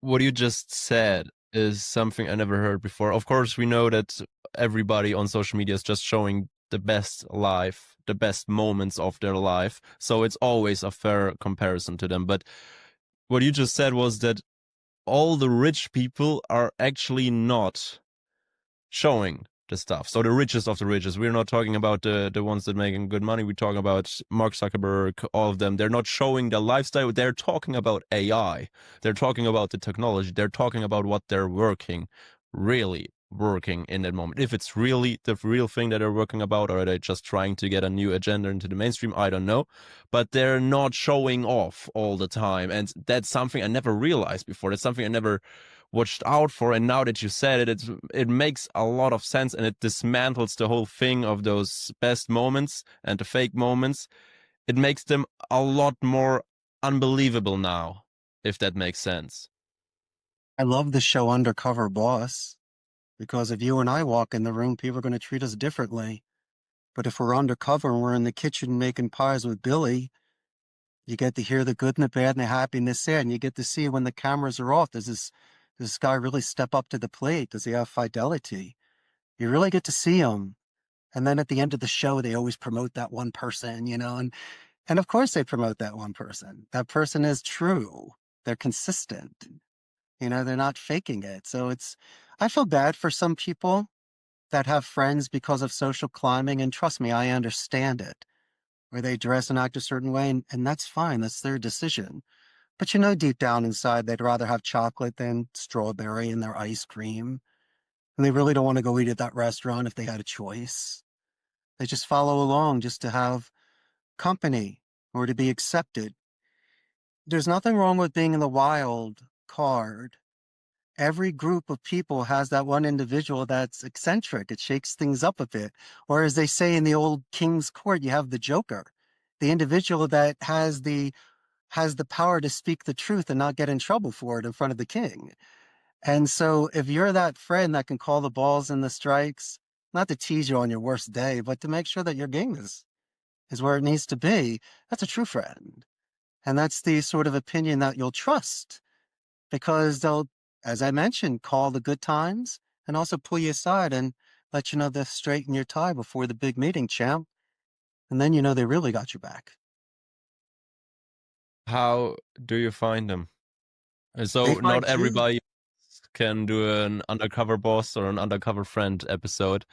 What you just said is something I never heard before. Of course, we know that everybody on social media is just showing the best life, the best moments of their life. So it's always a fair comparison to them. But what you just said was that all the rich people are actually not showing the stuff. So the richest of the richest. We're not talking about the ones that making good money. We're talking about Mark Zuckerberg, all of them. They're not showing their lifestyle. They're talking about AI. They're talking about the technology. They're talking about what they're really working in that moment. If it's really the real thing that they're working about, or are they just trying to get a new agenda into the mainstream? I don't know. But they're not showing off all the time. And that's something I never realized before. That's something I never watched out for, and now that you said it, it makes a lot of sense, and it dismantles the whole thing of those best moments and the fake moments. It makes them a lot more unbelievable now, if that makes sense. I love the show Undercover Boss because if you and I walk in the room, people are going to treat us differently. But if we're undercover and we're in the kitchen making pies with Billy, you get to hear the good and the bad and the happy and the sad, and you get to see when the cameras are off. Does this guy really step up to the plate? Does he have fidelity? You really get to see him. And then at the end of the show, they always promote that one person, and of course they promote that one person. That person is true. They're consistent. They're not faking it. So I feel bad for some people that have friends because of social climbing. And trust me, I understand it, where they dress and act a certain way. And that's fine. That's their decision. But deep down inside, they'd rather have chocolate than strawberry in their ice cream. And they really don't want to go eat at that restaurant if they had a choice. They just follow along just to have company or to be accepted. There's nothing wrong with being in the wild card. Every group of people has that one individual that's eccentric. It shakes things up a bit. Or as they say in the old king's court, you have the joker, the individual that has the power to speak the truth and not get in trouble for it in front of the king. And so if you're that friend that can call the balls and the strikes, not to tease you on your worst day, but to make sure that your game is where it needs to be, that's a true friend. And that's the sort of opinion that you'll trust because they'll, as I mentioned, call the good times and also pull you aside and let you know they're straighten your tie before the big meeting, champ. And then they really got your back. How do you find them? And They so not find you. everybody can do an undercover boss or an undercover friend episode.